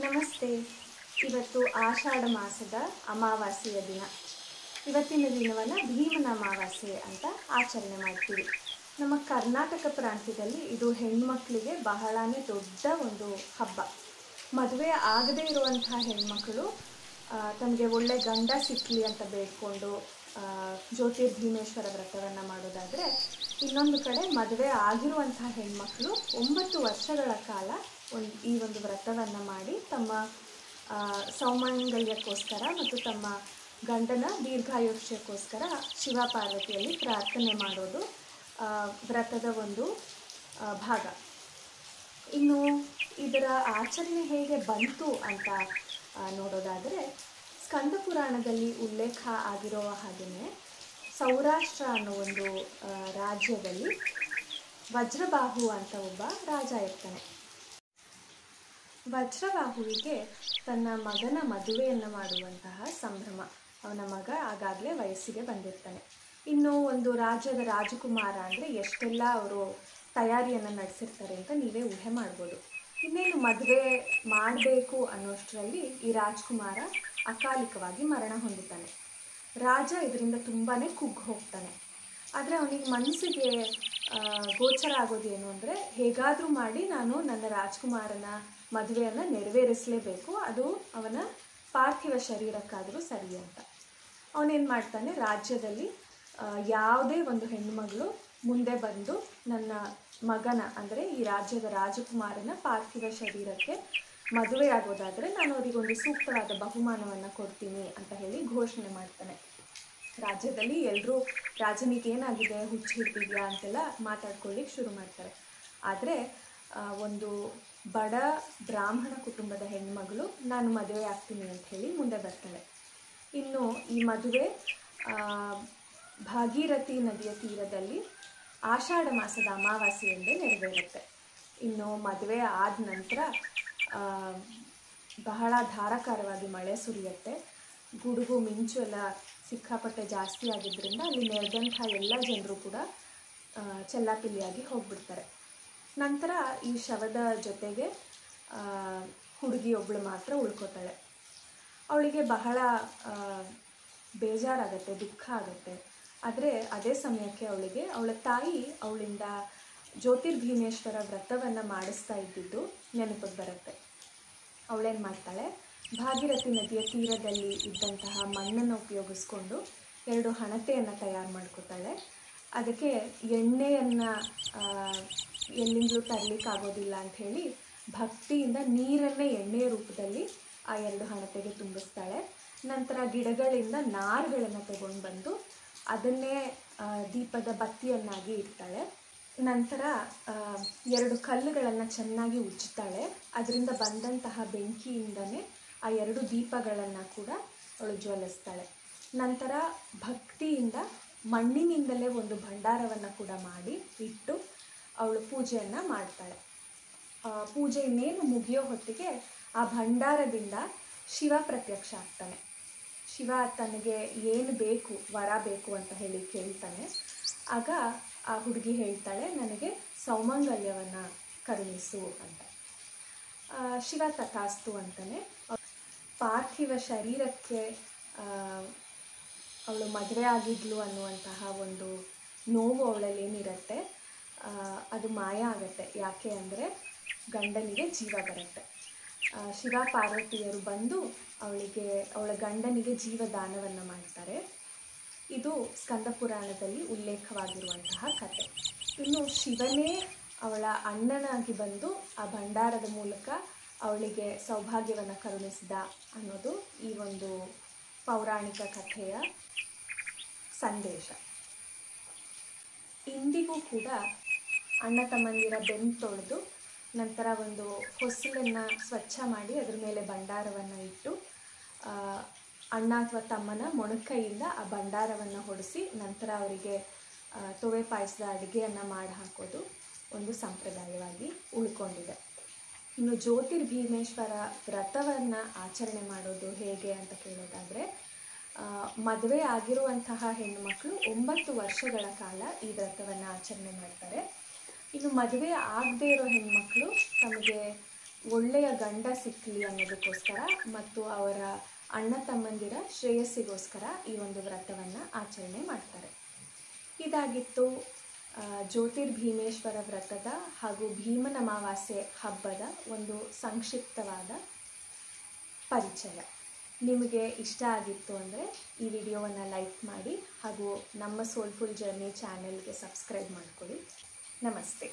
ನಮಸ್ತೆ. ಇವತ್ತು ಆಷಾಢ ಮಾಸದ ಅಮಾವಾಸ್ಯೆಯ ದಿನ. ಇವತ್ತಿನ ದಿನವನ್ನು ಭೀಮನ ಅಮಾವಾಸ್ಯೆ ಅಂತ ಆಚರಣೆ ಮಾಡ್ತೀವಿ. ನಮ್ಮ ಕರ್ನಾಟಕ ಪ್ರಾಂತ್ಯದಲ್ಲಿ ಇದು ಹೆಣ್ಮಕ್ಳಿಗೆ ಬಹಳನೇ ದೊಡ್ಡ ಒಂದು ಹಬ್ಬ. ಮದುವೆ ಆಗದೇ ಇರುವಂತಹ ಹೆಣ್ಮಕ್ಳು ತಮಗೆ ಒಳ್ಳೆ ಗಂಡ ಸಿಕ್ಕಲಿ ಅಂತ ಬೇಡ್ಕೊಂಡು ಜ್ಯೋತಿರ್ಭೀಮೇಶ್ವರ ವ್ರತವನ್ನು ಮಾಡೋದಾದರೆ, ಇನ್ನೊಂದು ಕಡೆ ಮದುವೆ ಆಗಿರುವಂತಹ ಹೆಣ್ಮಕ್ಳು 9 ವರ್ಷಗಳ ಕಾಲ ಈ ಒಂದು ವ್ರತವನ್ನು ಮಾಡಿ ತಮ್ಮ ಸೌಮಂಗಲ್ಯಕ್ಕೋಸ್ಕರ ಮತ್ತು ತಮ್ಮ ಗಂಡನ ದೀರ್ಘಾಯುಷ್ಯಕ್ಕೋಸ್ಕರ ಶಿವ ಪಾರ್ವತಿಯಲ್ಲಿ ಪ್ರಾರ್ಥನೆ ಮಾಡೋದು ವ್ರತದ ಒಂದು ಭಾಗ. ಇನ್ನು ಇದರ ಆಚರಣೆ ಹೇಗೆ ಬಂತು ಅಂತ ನೋಡೋದಾದರೆ, ಸ್ಕಂದ ಪುರಾಣದಲ್ಲಿ ಉಲ್ಲೇಖ ಆಗಿರೋ ಹಾಗೆಯೇ ಸೌರಾಷ್ಟ್ರ ಅನ್ನೋ ಒಂದು ರಾಜ್ಯದಲ್ಲಿ ವಜ್ರಬಾಹು ಅಂತ ಒಬ್ಬ ರಾಜ ಇರ್ತಾನೆ. ವಜ್ರಬಾಹುವಿಗೆ ತನ್ನ ಮಗನ ಮದುವೆಯನ್ನು ಮಾಡುವಂತಹ ಸಂಭ್ರಮ. ಅವನ ಮಗ ಆಗಾಗಲೇ ವಯಸ್ಸಿಗೆ ಬಂದಿರ್ತಾನೆ. ಇನ್ನು ಒಂದು ರಾಜ್ಯದ ರಾಜಕುಮಾರ ಅಂದರೆ ಎಷ್ಟೆಲ್ಲ ಅವರು ತಯಾರಿಯನ್ನು ನಡೆಸಿರ್ತಾರೆ ಅಂತ ನೀವೇ ಊಹೆ ಮಾಡ್ಬೋದು. ಇನ್ನೇನು ಮದುವೆ ಮಾಡಬೇಕು ಅನ್ನೋಷ್ಟರಲ್ಲಿ ಈ ರಾಜ್ಕುಮಾರ ಅಕಾಲಿಕವಾಗಿ ಮರಣ ಹೊಂದುತ್ತಾನೆ. ರಾಜ ಇದರಿಂದ ತುಂಬಾ ಕುಗ್ಗಿ ಹೋಗ್ತಾನೆ. ಆದರೆ ಅವನಿಗೆ ಮನಸ್ಸಿಗೆ ಗೋಚರ ಆಗೋದೇನು ಅಂದರೆ, ಹೇಗಾದರೂ ಮಾಡಿ ನಾನು ನನ್ನ ರಾಜ್ಕುಮಾರನ ಮದುವೆಯನ್ನು ನೆರವೇರಿಸಲೇಬೇಕು, ಅದು ಅವನ ಪಾರ್ಥಿವ ಶರೀರಕ್ಕಾದರೂ ಸರಿ ಅಂತ. ಅವನೇನು ಮಾಡ್ತಾನೆ, ರಾಜ್ಯದಲ್ಲಿ ಯಾವುದೇ ಒಂದು ಹೆಣ್ಣುಮಗಳು ಮುಂದೆ ಬಂದು ನನ್ನ ಮಗನ ಅಂದರೆ ಈ ರಾಜ್ಯದ ರಾಜಕುಮಾರನ ಪಾರ್ಥಿವ ಶರೀರಕ್ಕೆ ಮದುವೆ ಆಗೋದಾದರೆ ನಾನು ಅವರಿಗೊಂದು ಸೂಕ್ತವಾದ ಬಹುಮಾನವನ್ನು ಕೊಡ್ತೀನಿ ಅಂತ ಹೇಳಿ ಘೋಷಣೆ ಮಾಡ್ತಾನೆ. ರಾಜ್ಯದಲ್ಲಿ ಎಲ್ಲರೂ ರಾಜನಿಗೆ ಏನಾಗಿದೆ, ಹುಚ್ಚು ಹಿಡ್ತಿದ್ಯಾ ಅಂತೆಲ್ಲ ಮಾತಾಡ್ಕೊಳ್ಳಿಕ್ಕೆ ಶುರು ಮಾಡ್ತಾರೆ. ಆದರೆ ಒಂದು ಬಡ ಬ್ರಾಹ್ಮಣ ಕುಟುಂಬದ ಹೆಣ್ಮಗಳು ನಾನು ಮದುವೆ ಆಗ್ತೀನಿ ಅಂತ ಹೇಳಿ ಮುಂದೆ ಬರ್ತಾಳೆ. ಇನ್ನು ಈ ಮದುವೆ ಭಾಗೀರಥಿ ನದಿಯ ತೀರದಲ್ಲಿ ಆಷಾಢ ಮಾಸದ ಅಮಾವಾಸ್ಯೆಯಂದೇ ನೆರವೇರುತ್ತೆ. ಇನ್ನು ಮದುವೆ ಆದ ನಂತರ ಬಹಳ ಧಾರಾಕಾರವಾಗಿ ಮಳೆ ಸುರಿಯುತ್ತೆ. ಗುಡುಗು ಮಿಂಚು ಎಲ್ಲ ಸಿಕ್ಕಾಪಟ್ಟೆ ಜಾಸ್ತಿ ಆಗಿದ್ದರಿಂದ ಅಲ್ಲಿ ನೆರೆದಂಥ ಎಲ್ಲ ಜನರು ಕೂಡ ಚೆಲ್ಲಾಪಿಲ್ಲಿಯಾಗಿ ಹೋಗ್ಬಿಡ್ತಾರೆ. ನಂತರ ಈ ಶವದ ಜೊತೆಗೆ ಹುಡುಗಿಯೊಬ್ಬಳು ಮಾತ್ರ ಉಳ್ಕೋತಾಳೆ. ಅವಳಿಗೆ ಬಹಳ ಬೇಜಾರಾಗತ್ತೆ, ದುಃಖ ಆಗುತ್ತೆ. ಆದರೆ ಅದೇ ಸಮಯಕ್ಕೆ ಅವಳ ತಾಯಿ ಅವಳಿಂದ ಜ್ಯೋತಿರ್ಭೀಮೇಶ್ವರ ವ್ರತವನ್ನು ಮಾಡಿಸ್ತಾ ಇದ್ದಿದ್ದು ನೆನಪಿಗೆ ಬರುತ್ತೆ. ಅವಳೇನು ಮಾಡ್ತಾಳೆ, ಭಾಗೀರಥಿ ನದಿಯ ತೀರದಲ್ಲಿ ಇದ್ದಂತಹ ಮಣ್ಣನ್ನು ಉಪಯೋಗಿಸ್ಕೊಂಡು 2 ಹಣತೆಯನ್ನು ತಯಾರು ಮಾಡ್ಕೋತಾಳೆ. ಅದಕ್ಕೆ ಎಣ್ಣೆಯನ್ನು ಎಲ್ಲಿಂದಲೂ ತರಲಿಕ್ಕಾಗೋದಿಲ್ಲ ಅಂಥೇಳಿ ಭಕ್ತಿಯಿಂದ ನೀರನ್ನೇ ಎಣ್ಣೆಯ ರೂಪದಲ್ಲಿ ಆ 2 ಹಣತೆಗೆ ತುಂಬಿಸ್ತಾಳೆ. ನಂತರ ಗಿಡಗಳಿಂದ ನಾರುಗಳನ್ನು ತಗೊಂಡು ಬಂದು ಅದನ್ನೇ ದೀಪದ ಬತ್ತಿಯನ್ನಾಗಿ ಇಡ್ತಾಳೆ. ನಂತರ 2 ಕಲ್ಲುಗಳನ್ನು ಚೆನ್ನಾಗಿ ಉಜ್ಜುತ್ತಾಳೆ. ಅದರಿಂದ ಬಂದಂತಹ ಬೆಂಕಿಯಿಂದನೇ ಆ 2 ದೀಪಗಳನ್ನು ಕೂಡ ಅವಳು ಜ್ವಲಿಸ್ತಾಳೆ. ನಂತರ ಭಕ್ತಿಯಿಂದ ಮಣ್ಣಿನಿಂದಲೇ ಒಂದು ಭಂಡಾರವನ್ನು ಕೂಡ ಮಾಡಿ ಇಟ್ಟು ಅವಳು ಪೂಜೆಯನ್ನು ಮಾಡ್ತಾಳೆ. ಪೂಜೆ ಇನ್ನೇನು ಮುಗಿಯೋ ಹೊತ್ತಿಗೆ ಆ ಭಂಡಾರದಿಂದ ಶಿವ ಪ್ರತ್ಯಕ್ಷ ಆಗ್ತಾನೆ. ಶಿವ ತನಗೆ ಏನು ಬೇಕು, ವರ ಬೇಕು ಅಂತ ಹೇಳಿ ಕೇಳ್ತಾನೆ. ಆಗ ಆ ಹುಡುಗಿ ಹೇಳ್ತಾಳೆ, ನನಗೆ ಸೌಮಂಗಲ್ಯವನ್ನು ಕರುಣಿಸು ಅಂತ. ಶಿವ ತಥಾಸ್ತು ಅಂತಾನೆ. ಪಾರ್ಥಿವ ಶರೀರಕ್ಕೆ ಅವಳು ಮದುವೆ ಆಗಿದ್ಲು ಅನ್ನುವಂತಹ ಒಂದು ನೋವು ಅವಳಲ್ಲಿ ಏನಿರುತ್ತೆ ಅದು ಮಾಯ ಆಗುತ್ತೆ. ಯಾಕೆ ಅಂದರೆ ಗಂಡನಿಗೆ ಜೀವ ಬರುತ್ತೆ. ಶಿವ ಪಾರ್ವತಿಯರು ಬಂದು ಅವಳ ಗಂಡನಿಗೆ ಜೀವದಾನವನ್ನು ಮಾಡ್ತಾರೆ. ಇದು ಸ್ಕಂದ ಪುರಾಣದಲ್ಲಿ ಉಲ್ಲೇಖವಾಗಿರುವಂತಹ ಕಥೆ. ಇನ್ನು ಶಿವನೇ ಅವಳ ಅಣ್ಣನಾಗಿ ಬಂದು ಆ ಭಂಡಾರದ ಮೂಲಕ ಅವಳಿಗೆ ಸೌಭಾಗ್ಯವನ್ನು ಕರುಣಿಸಿದ ಅನ್ನೋದು ಈ ಒಂದು ಪೌರಾಣಿಕ ಕಥೆಯ ಸಂದೇಶ. ಇಂದಿಗೂ ಕೂಡ ಅಣ್ಣ ತಮ್ಮಂದಿರ ಬೆನ್ನು ತೊಳೆದು ನಂತರ ಒಂದು ಹೊಸಲನ್ನು ಸ್ವಚ್ಛ ಮಾಡಿ ಅದರ ಮೇಲೆ ಭಂಡಾರವನ್ನು ಇಟ್ಟು ಅಣ್ಣ ಅಥವಾ ತಮ್ಮನ ಮೊಣಕೈಯಿಂದ ಆ ಭಂಡಾರವನ್ನು ಹೊಡೆಸಿ ನಂತರ ಅವರಿಗೆ ತೊವೆ ಪಾಯಸದ ಅಡುಗೆಯನ್ನು ಮಾಡಿ ಹಾಕೋದು ಒಂದು ಸಂಪ್ರದಾಯವಾಗಿ ಉಳ್ಕೊಂಡಿದೆ. ಇನ್ನು ಜ್ಯೋತಿರ್ಭೀಮೇಶ್ವರ ವ್ರತವನ್ನು ಆಚರಣೆ ಮಾಡೋದು ಹೇಗೆ ಅಂತ ಕೇಳೋದಾದರೆ, ಮದುವೆ ಆಗಿರುವಂತಹ ಹೆಣ್ಣುಮಕ್ಕಳು 9 ವರ್ಷಗಳ ಕಾಲ ಈ ವ್ರತವನ್ನು ಆಚರಣೆ ಮಾಡ್ತಾರೆ. ಇನ್ನು ಮದುವೆ ಆಗದೇ ಇರೋ ಹೆಣ್ಮಕ್ಳು ತಮಗೆ ಒಳ್ಳೆಯ ಗಂಡ ಸಿಕ್ಕಲಿ ಅನ್ನೋದಕ್ಕೋಸ್ಕರ ಮತ್ತು ಅವರ ಅಣ್ಣ ತಮ್ಮಂದಿರ ಶ್ರೇಯಸ್ಸಿಗೋಸ್ಕರ ಈ ಒಂದು ವ್ರತವನ್ನು ಆಚರಣೆ ಮಾಡ್ತಾರೆ. ಇದಾಗಿತ್ತು ಜ್ಯೋತಿರ್ಭೀಮೇಶ್ವರ ವ್ರತದ ಹಾಗೂ ಭೀಮನ ಅಮಾವಾಸ್ಯೆ ಹಬ್ಬದ ಒಂದು ಸಂಕ್ಷಿಪ್ತವಾದ ಪರಿಚಯ. ನಿಮಗೆ ಇಷ್ಟ ಆಗಿತ್ತು ಅಂದರೆ ಈ ವಿಡಿಯೋವನ್ನು ಲೈಕ್ ಮಾಡಿ ಹಾಗೂ ನಮ್ಮ ಸೋಲ್ಫುಲ್ ಜರ್ನಿ ಚಾನೆಲ್ಗೆ ಸಬ್ಸ್ಕ್ರೈಬ್ ಮಾಡಿಕೊಳ್ಳಿ. ನಮಸ್ತೆ.